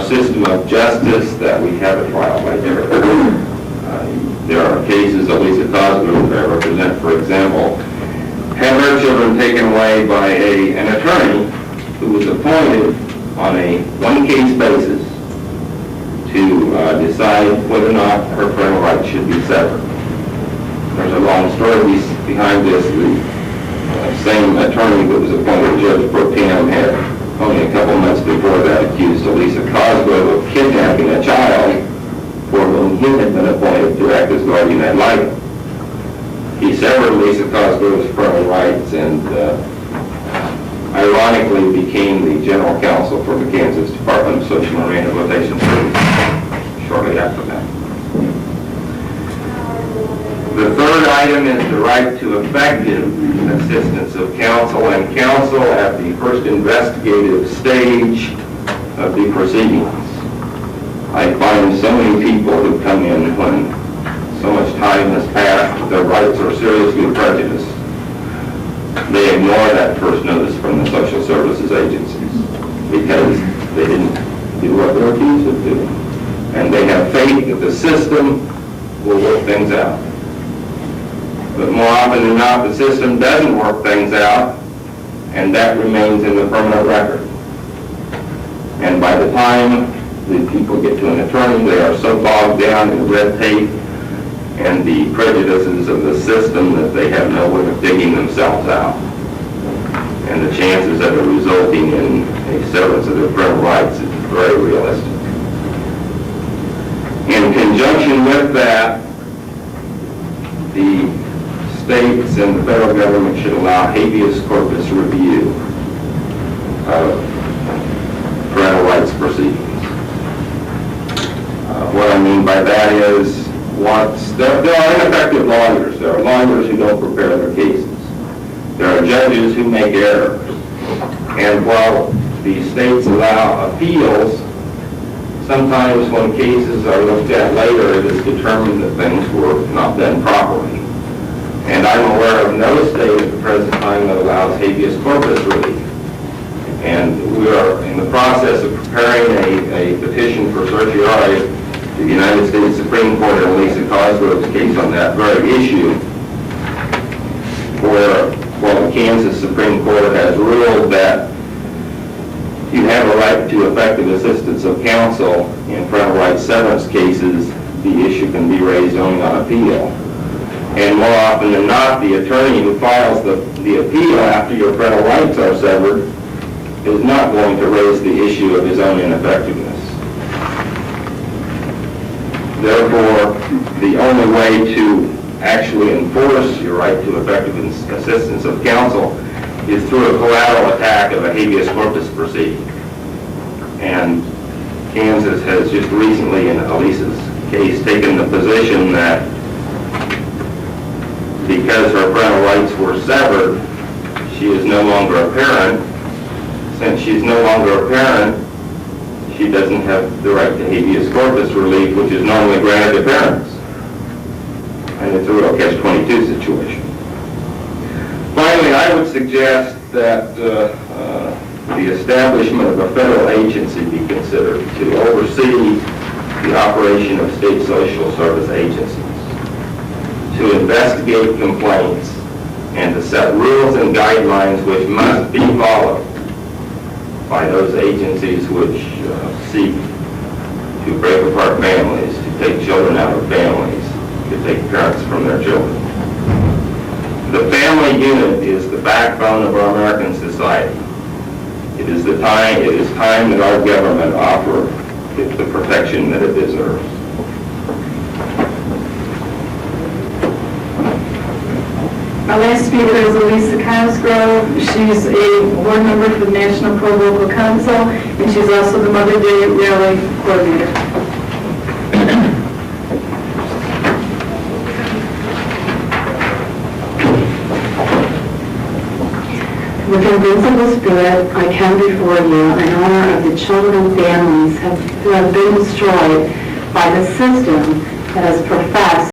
system of justice that we have a trial by jury. There are cases, Elisa Cosgrove, that I represent, for example, had her children taken away by an attorney who was appointed on a one-case basis to decide whether or not her parental rights should be severed. There's a long story behind this. The same attorney that was appointed Judge Pro Tem had only a couple months before that accused Elisa Cosgrove of kidnapping a child for whom he had been appointed to act as guardian ad litem. He severed Elisa Cosgrove's parental rights and ironically became the general counsel for the Kansas Department of Social and Rehabilitation Services shortly after that. The third item is the right to effective assistance of counsel and counsel at the first investigative stage of the proceedings. I find so many people who come in when so much time has passed that their rights are seriously prejudiced. They ignore that first notice from the social services agencies because they didn't do what they're accused of doing. And they have faith that the system will work things out. But more often than not, the system doesn't work things out, and that remains in the permanent record. And by the time the people get to an attorney, they are so bogged down in red tape and the prejudices of the system that they have no way of digging themselves out. And the chances of it resulting in a severance of their parental rights is very realistic. In conjunction with that, the states and the federal government should allow habeas corpus review of parental rights proceedings. What I mean by that is, there are ineffective lawyers. There are lawyers who don't prepare their cases. There are judges who make errors. And while the states allow appeals, sometimes when cases are looked at later, it is determined that things were not done properly. And I'm aware of no state at the present time that allows habeas corpus relief. And we are in the process of preparing a petition for certiorari to the United States Supreme Court in Elisa Cosgrove's case on that very issue, where the Kansas Supreme Court has ruled that you have a right to effective assistance of counsel in parental rights severance cases. The issue can be raised only on appeal. And more often than not, the attorney who files the appeal after your parental rights are severed is not going to raise the issue of his own ineffectiveness. Therefore, the only way to actually enforce your right to effective assistance of counsel is through a collateral attack of a habeas corpus proceeding. And Kansas has just recently, in Elisa's case, taken the position that because her parental rights were severed, she is no longer a parent. Since she's no longer a parent, she doesn't have the right to habeas corpus relief, which is normally granted to parents. And it's a real catch-22 situation. Finally, I would suggest that the establishment of a federal agency be considered to oversee the operation of state social service agencies, to investigate complaints, and to set rules and guidelines which must be followed by those agencies which seek to break apart families, to take children out of families, to take parents from their children. The family unit is the backbone of our American society. It is time that our government offer it the protection that it deserves. Our last speaker is Elisa Cosgrove. She's a board member for the National Pro Local Council, and she's also the Mother Day Rally Coordinator. With invincible spirit, I come before you in honor of the children and families who have been destroyed by the system that has professed